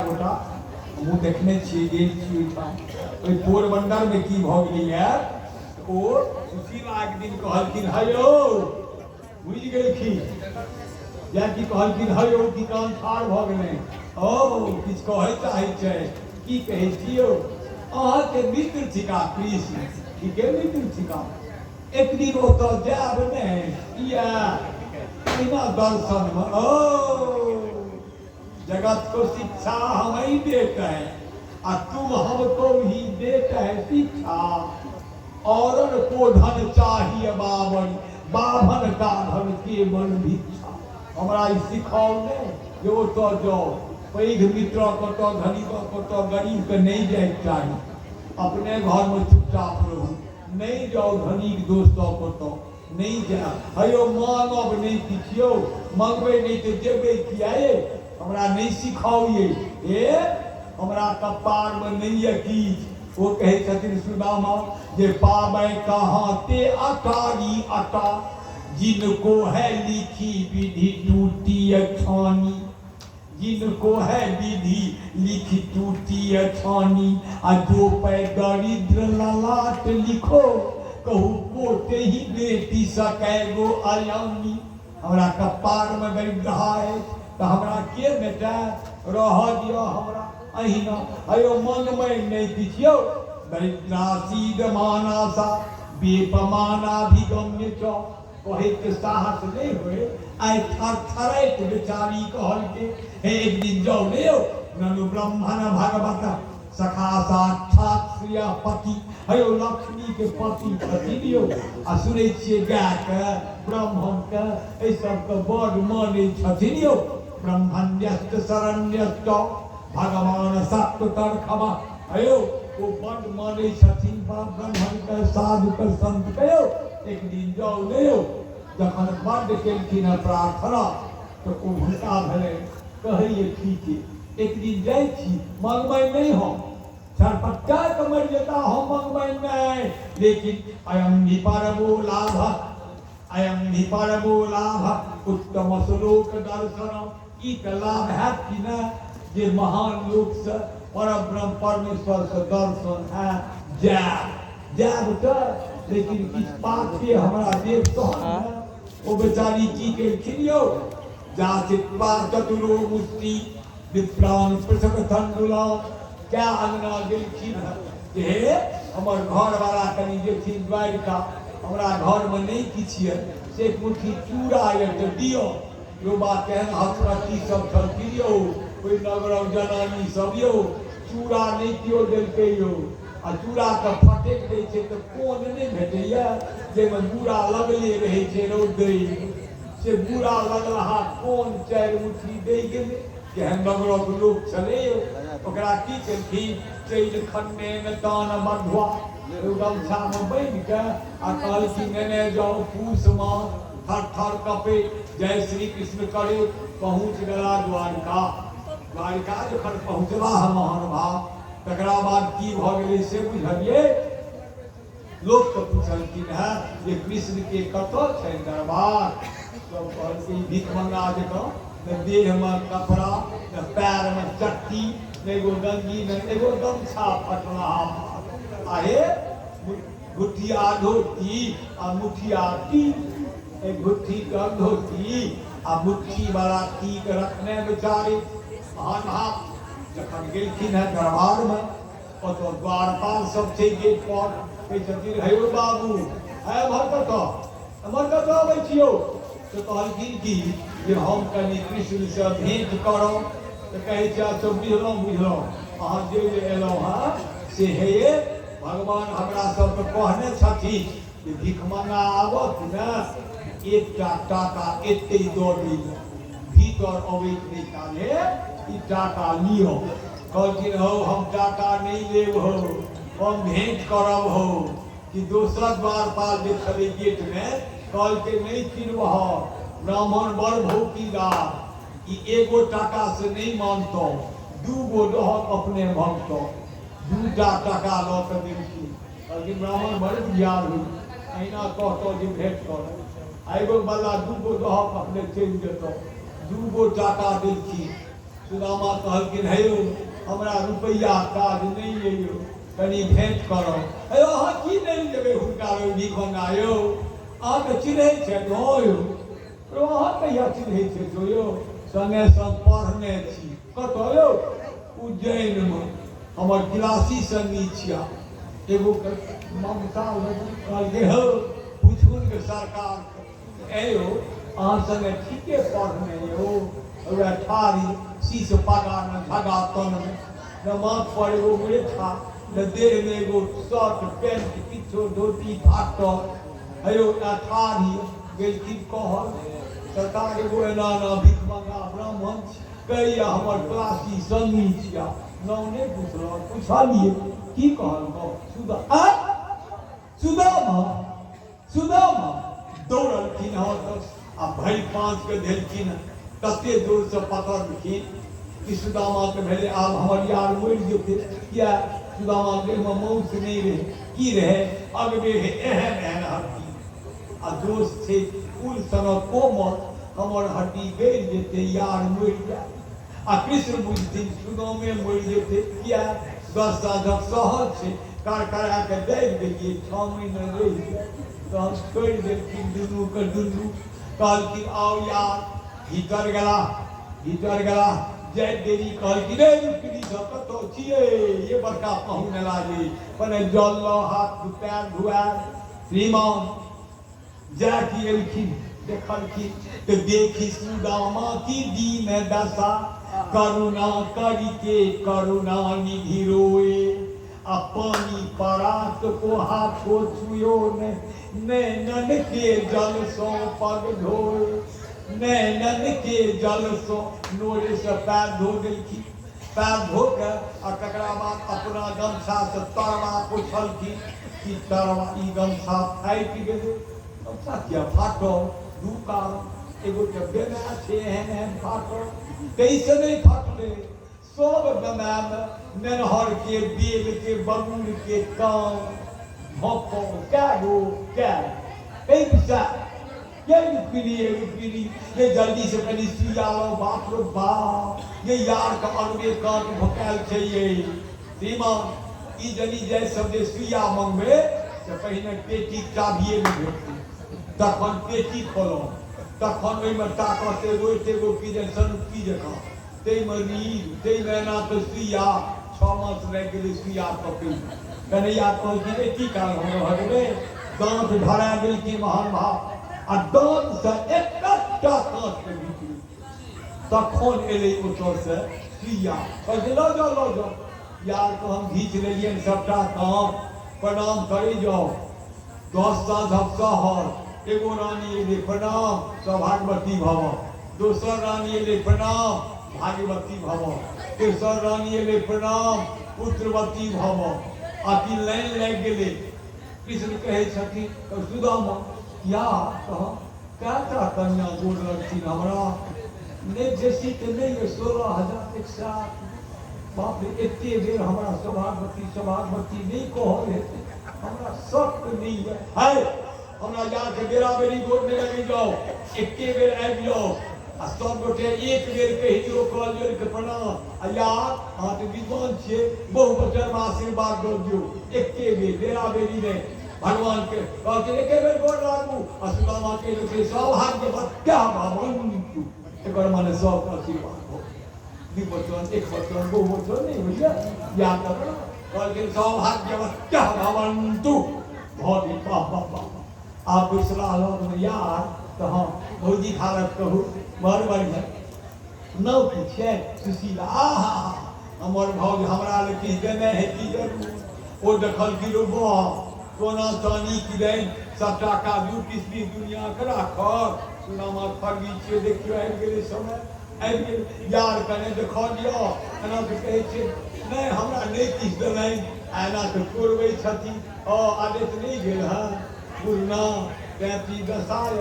गोटा हमहूँ देखने छियै गेल छी ओहिठाम ओहि पोरबन्दर में की भऽ गेलैए ओ सुशीला एक दिन कहलखिन हेयौ बुझि गेलखिन की कहलखिन हेयौ की कान ठाढ़ भऽ गेलै किछु कहै चाहै छै की कहै छियौ अहाँके मित्र थिका कृष्ण ठीके मित्र थिका एक दिन ओतऽ जायब ने किया बिना दर्शन में जगत को शिक्षा हम ही देते हैं और तुम हमको ही देते हैं शिक्षा। औरन को धन चाहिए बावन बाभन का धन केवल भिक्षा। हमरा सिखाओ ने जो तो जाओ पैघ मित्र कतो धनी कतो गरीब के नहीं जाए चाहिए अपने घर में चुपचाप रहू नहीं जाओ धनी दोस्त कतो नहीं जा हेयो मांगब नहीं किछियो मांगबे नहीं तो देबे किया हमरा नहीं सिखाओ ये हमरा कपार में नहीं है कीज वो कहे छथिन सुदामा जे पाबै कहाँ ते अटारी अटा जिनको है लिखी विधि टूटी छानी जिनको है विधि लिखी टूटी छानी आ जो पे दरिद्र ललाट लिखो कहू पोते ही बेटी सकै गो अयानी हमरा कपार में दरिद्र है तो हमरा के बेटा रह दियो हमरा अहिना अयो मन में नहीं किछियो दरिद्रासीद मानसा बेपमाना भी गम्य छ कहे के साहस नहीं होए आइ थरथरैत बेचारी कहल के हे एक दिन जाओ ले ननु ब्रह्मण भगवत सखा साक्षात श्रियापति हयो लक्ष्मी के पति पति दियो आ सुनै छियै गाय के ब्राह्मण के एहि सब के बड़ मानै छथिन यो ब्रह्मण्यस्त शरण्यस्त भगवान सत्तर खमा अयो वो बड़ माने छथिन ब्राह्मण के साधु के संत के एक दिन जाओ ले जखन बड़ केलखिन प्रार्थना तो ओ हुनका भेलै कहैए ठीक एक दिन जाइ छी मंगबै नहीं हम छरपट्टा के मर जेता हम मंगबै नहीं लेकिन अयम निपरमो लाभ अयम निपरमो लाभ उत्तम श्लोक दर्शनम की लाभ है कि न जे महान लोक से परब्रह्म परमेश्वर से दर्शन है जैब तो लेकिन किस बात के हमारा देव तहन वो बेचारी की केलखिन यौ जाति चतुरो मुष्टि विप्राण पृथक थंडुला क्या अंगना गेलखिन हे हमर घर वाला कनी जेथिन द्वारिका हमरा घर में नहीं किछिए से मुट्ठी चूड़ा ये तो दियो यो बात कहन हथरती सब छलखिन यौ कोई नगरव जनानी सब यो चूड़ा नहीं कियो देलकै यो आ चूड़ा के फटेक दै छै तऽ कोन नहीं भेटैया जेमे बूढ़ा लगले रहे छै रौदै से बूढ़ा लगलहा कोन चारि मुट्ठी दै गेलै केहन नगरव लोक छलै ओकरा की केलखिन चैल खन्ने में दान मधुआ गमछा में बांधि के आ कहलखिन नेने जाओ पूस मास थर थर कपे जय श्री कृष्ण करे पहुँच गला द्वारिका द्वारिका जखन पहुँचला महानुभाव तकरा बाद की भ गेलै से बुझलिए लोक के पूछलखिन है जे कृष्ण के कतऽ छै दरबार सब कहलखिन भीख मंगा जकाँ न देह में कपड़ा न पैर में चट्टी न एगो गंजी न एगो गमछा फटला आहे गुठिया धोती आ मुठिया टीक एक गुट्ठी का धोती आ मुट्ठी वाला टीक रखने बेचारे महान जखन गेलखिन है दरबार में तो द्वारपाल सब छै गेट पर कहै छथिन हेयौ बाबू है हमर कतऽ अबै छियौ तो कहलखिन कि जे हम कनि कृष्ण से भेंट करब तो कहै छै तो बुझलहुँ अहाँ जे एलहुँ हँ से हे भगवान हमरा सबके कहने छथिन जे भीख मंगा आबत ने एकटा टाका एते दऽ दियौ भीतर अबैत नहीं काले ई टाका लियो कहलखिन हो हम टाका नहीं लेब हो हम भेंट करब हो कि दोसर द्वारपाल जे छलै गेट में कहलकै नहीं चिन्हब ब्राह्मण बड़ भौकीदार ई एगो टाका से नहीं मानतो दूगो रहत अपने भगतो दूटा टाका लऽ कऽ देलखिन कहलखिन ब्राह्मण बड़ बुझियार हो अहिना कहतो जे भेंट कर एगो बला दूगो रहत अपने चलि जेतौ दूगो टाका देलखिन सुदामा कहलखिन हे यौ हमरा रुपैया काज नहीं है यौ कनी भेंट करो हे अहाँ की नहीं देबै हुनका भिख मंगा यौ अहाँ तऽ चिन्है छै हो यौ अहाँ कहिया चिन्है छै यौ संगे संग पढ़ने छी कतऽ यौ उज्जैनमे हमर गिलासी संगी छिया एगो ममता कहलकै हौ पूछून के सरकार ए यौ अहाँ संगे ठीके पढ़ने यौ ठारी शीश पगा न धगा तन में न माथ पर एगो मुरेठा न देह में एगो शर्ट पैंट किछो धोती फाटल हेयो ठारी गेलखिन कहल सरकार एगो एना ना भिख मंगा ब्राह्मण कहिया हमर क्लासी संगी छिया नाम नहीं पूछल पूछलिए की कहल सुदामा सुदामा दौड़लखिन आ भरि पाँच के धेलखिन कते दूर से पकड़लखिन कि सुदामा के भेले आब हमर यार मरि जेतै किया सुदामा देह में मौस नहीं रहे की रहे अगबे एहन एहन हड्डी आ दोस्त थे कुल सनक कोमल हमर हड्डी गड़ जेतै यार मरि जाए आ कृष्ण बुझथिन सुदामे मरि जेतै किया 10 साधक सहज छै कार करा के दे देलिए 6 महीना रहि जाए तो हम छोड़ देलखिन दुनू के दुनू कहलखिन आओ यार भीतर गला जय देवी कहलखिन रे रुकनी सब कतो छिए ये बड़का पहुने लागे पने जल लो हाथ पैर धुआ श्रीमान जा की एलखिन देखलखिन तो देखी सुदामा की दीन दशा करुणा करिके करुणा निधि रोए अपनी परात को हाथों छुयो नैनन के जल सो पग धोए नैनन के जल सो नोरे से पैर धो देलखिन पैर धो के आ तकरा बाद अपना गमछा से तरवा पोछलखिन कि तरवा ई गमछा फाटि गेलै गमछा किया फाटल दू कारण एगो के बेना छै एहन फाटल कैसे नहीं फाटले सब गमाम ननहर के बेल के बबूल के काम भोको क्या गो क्या कई पिसा ये रुपीनी ये जल्दी से कनी सुइया लो बाप रो बाप ये यार का अलगे काट भकाल चाहिए श्रीमान ई जनी जय शब्द सुइया मंगबे से पहिने पेटी चाबिए में भेटती तखन पेटी खोलो तखन ओइ में ताकत एगो की जे सनुक्ति जकां ते मरीज ते मैना तो सुइया 6 मास रह गेलै सुइया पकड़ी कन्हैया कहलखिन की कारण हम भगवे दांत धरा गेल की महान भाव आ दांत से एकटा कांच के निकली तखन एलै ओतऽ से सुइया कहलकै लो जाओ यार को हम घीच लेलिए सबटा काम प्रणाम करे जाओ 10 साधक सहर एगो रानी एले प्रणाम सौभाग्यवती भव दोसर रानी एले प्रणाम भाग्यवती भव तेसर रानी एले प्रणाम पुत्रवती भव आकि लाइन लग गेले कृष्ण कहे छथिन सुदामा या कह क्या कन्या गोड़ लगथिन हमरा ने जैसी के नहीं 16,000 एक साथ बाप रे एते बेर हमरा सौभाग्यवती नहीं कहल हेतै हमरा शक नहीं है हमरा जाके बेरा बेरी गोड़ में लगे जाओ एके बेर आबि जाओ आ सब गोटे एक बेर कहि दियो कहल जोर के प्रणाम आ यार अहाँ तो विद्वान छियै बहु बचन में आशीर्वाद दो दियो एके बेर बेरा बेरी ने भगवान के कहते एके बेर गोड़ लागू आ सुदामा के लोग सौभाग्यवती भवन्तु एकर माने सब आशीर्वाद हो विवचन एक वचन बहु वचन नहीं भैया याद रखना कहलखिन सौभाग्यवती भवन्तु बहुत बाबा आप सलाह लो यार तो हम भौजी खालत कहू बड़ बढ़िया नौ की छै सुशीला आहा हमर भौज हमरा ले किछ देने है की जरूर ओ देखल कि रो कोना चानी की दे सबटा का ब्यूटी दुनिया के राखब सुनामा फगी छै देखियो आबि गेलै समय आबि गेल यार कने देखा दियो एना के कहै छै नहीं हमरा नहीं किछ देलै एना के तोड़बै छथिन आदेश नहीं गेल है पूर्णा पैंती दसाय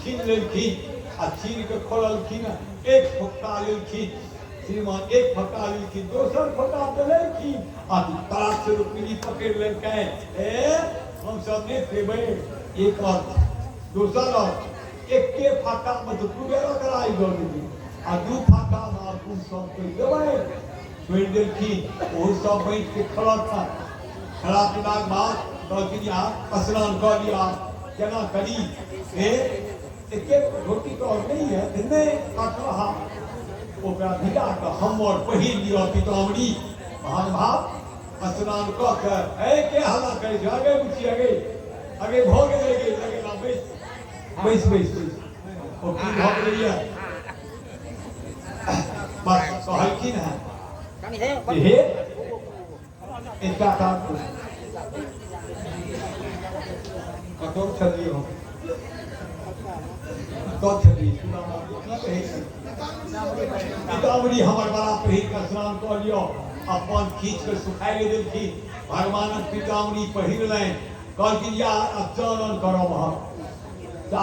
छीन लेलखिन आ छीन के खोललखिन एक फक्का लेलखिन श्रीमान एक फक्का लेलखिन दोसर फक्का देलखिन आ ताक से रुपनी पकड़ लेलकै हम सब नहीं देबै एक अर्थ दोसर अर्थ एके फक्का में तो कुबेरा कराई दो आ दू फाका मारकू सब कोई देबै छोड़ देलखिन ओ सब बैठ के खड़ा था खड़ा केलाक बाद कहलखिन यहाँ स्नान कर लिया केना करी एके रोटी तो और नहीं है नहीं काट रहा ओकरा भिड़ा के हमर पहिर लिया पितामरी महानुभाव स्नान कऽ के के हल्ला करे छै आगे बुझी आगे भऽ गेलै लगेला बैस ओ की भऽ गेलै बस कहलखिन है हे एकटा काम कतौ छलिए तो छलिए पितामरी हमर बड़ा पहिर के स्नान कऽ लियो अपन खींच कर सुखाए देलखी भगवान पितामरी पहिर लें कहलखिन यार अब चानन करो वहाँ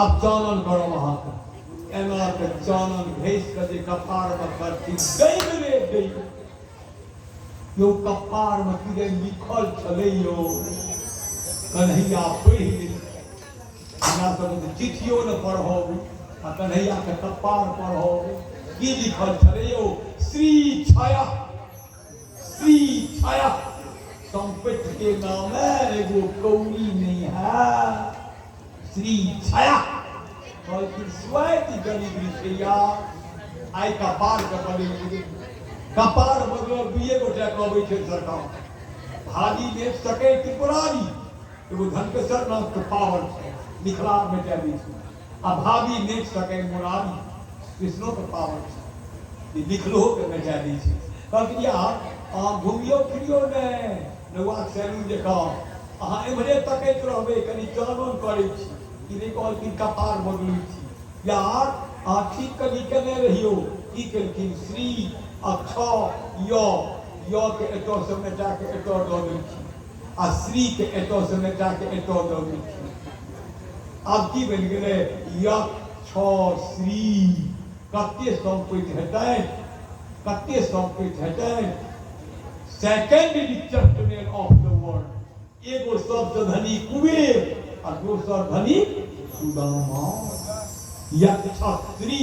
आप चानन करो वहाँ एना के चानन भेज के जे कपार में करती गई रे गई यो कपार में किरे लिखल छले यो कन्हैया पढ़ि हमरा सब चिट्ठियो न पढ़ो आ कन्हैया के कपार पढ़ो की लिखल छले यो श्री छाया संपत्ति के नाम है एगो कौड़ी नहीं है श्री छाया बल्कि स्वैत गरीबैया आई कपार के बदल कपार बदल दुए गोटा कहबै छै सरकार भाजी देख सके त्रिपुरारी एगो धनकेश्वर नाम के पावर छै मिथिला में जाबी छै आ भाभी देख सके मुरारी कृष्णो के पावर छै लिखलो के में जाबी छै कहलखिन यार घूमियो फिरियो ने नौआ सैलून देखा अहाँ एम्हरे तकैत रहबै कनि चानन करै छी कि नहि कहलखिन कपार बदलै छी यार अहाँ ठीक कनि केने रहियो की केलखिन श्री अक्षर य के एतऽ से मेटा के एतऽ दऽ दै छी आ श्री के एतऽ से मेटा के एतऽ दऽ दै छी आब की बनि गेलै यक्ष श्री कते संपत्ति हेतै second richest man of the world एगो सबसे धनी कुबेर और दोसर धनी सुदामा यक्षश्री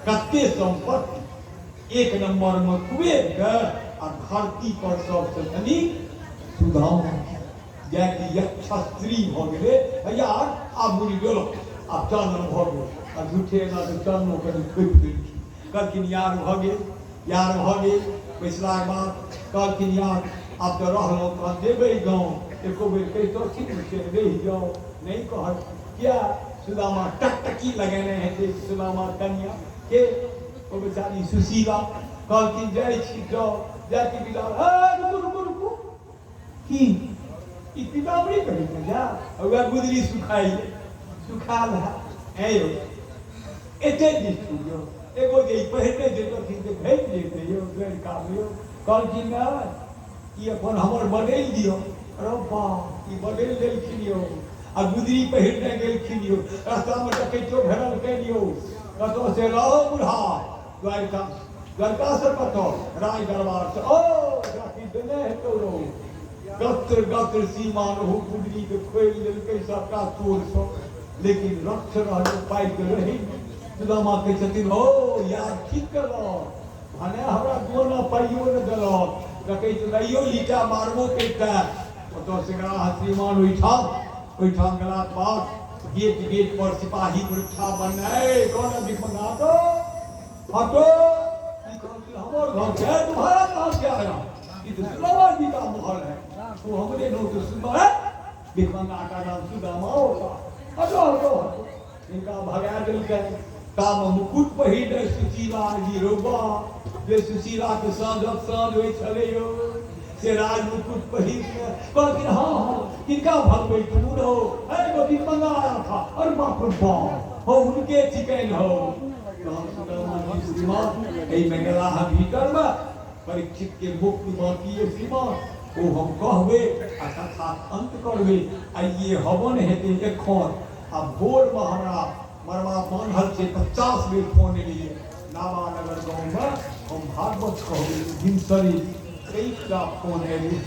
कते संपत्ति एक नंबर में कुबेर के और धरती पर सबसे धनी सुदामा जैकि यक्षश्री भ गेलै यार आब बुझि गेलो आब चानन भ गेल आ झूठे ना से चाननो कनि खोपि देलखिन कहलखिन यार भ गेल बैसला के बाद कहलखिन यार आप तो रहलो तो देबै गाँव एको बेर कहितो ठीक से रहि जाओ नहीं कह क्या सुदामा टकटकी लगेने हेतै सुदामा कन्या के ओ बेचारी सुशीला कहलखिन जाइ छी जाओ जाके बिला रुकू की ई पितामरी कहि के जा ओगा गुदरी सुखा ला है यो एते दिस एगो जे पहिने जे कथी से भेज देते यो गैर काबियो कहलखिन ना ई अपन हमर बदल दियो अरे बा ई बदल देलखिन यो आ गुदरी पहिरने गेलखिन यो रास्ता में डकैतो घेरल केलियो कतौ से रहो बुढ़ा द्वारका से कतौ राय दरबार से ओ जाकी देने हेतो रो गत्र सीमान हो गुदरी के खोल देलकै सबका चोर सब लेकिन रक्ष रहलो पाइ के रही सुदामा कहै छथिन हो यार ठीक करो भने हमरा दोना पाइयो न देलो कहै छै लइयो लीटा मारबो करता ओतो से गला श्रीमान ओइठाम गला बाद गेट पर सिपाही सुरक्षा बनाए कौन भी मंगा दो हटो हमर घर से तुम्हारा कहां से आया ये तो सुदामा जी का महल है तो हमरे नो तो सुदामा भिखमंगा का नाम सुदामा होता हटो इनका भगा दिल के काम मुकुट पहिर सुशीला जी रोबा जे सुशीला के साँझ होइ छलै यो से राज मुकुट पहिर के कहलखिन हाँ किनका भगबै तुम रहो गो भिखमंगा आया था अरे बाप रे बाप हो उनके चिकन हो श्रीमान एहि में गेला हम भीतर में परीक्षित के मुक्त बाकी श्रीमान ओ हम कहबै आ कथा अंत करबै आ ये हवन हेतै एखन आ भोर में हमरा मरवा बांधल छै 50 बेर फोन एलियै नावानगर गाँव में हम भागवत कहबै दिनसरी 23 टा फोन एलियै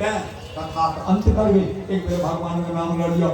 तैं कथा अंत करबै एक बेर भगवान के नाम लऽ लिअ।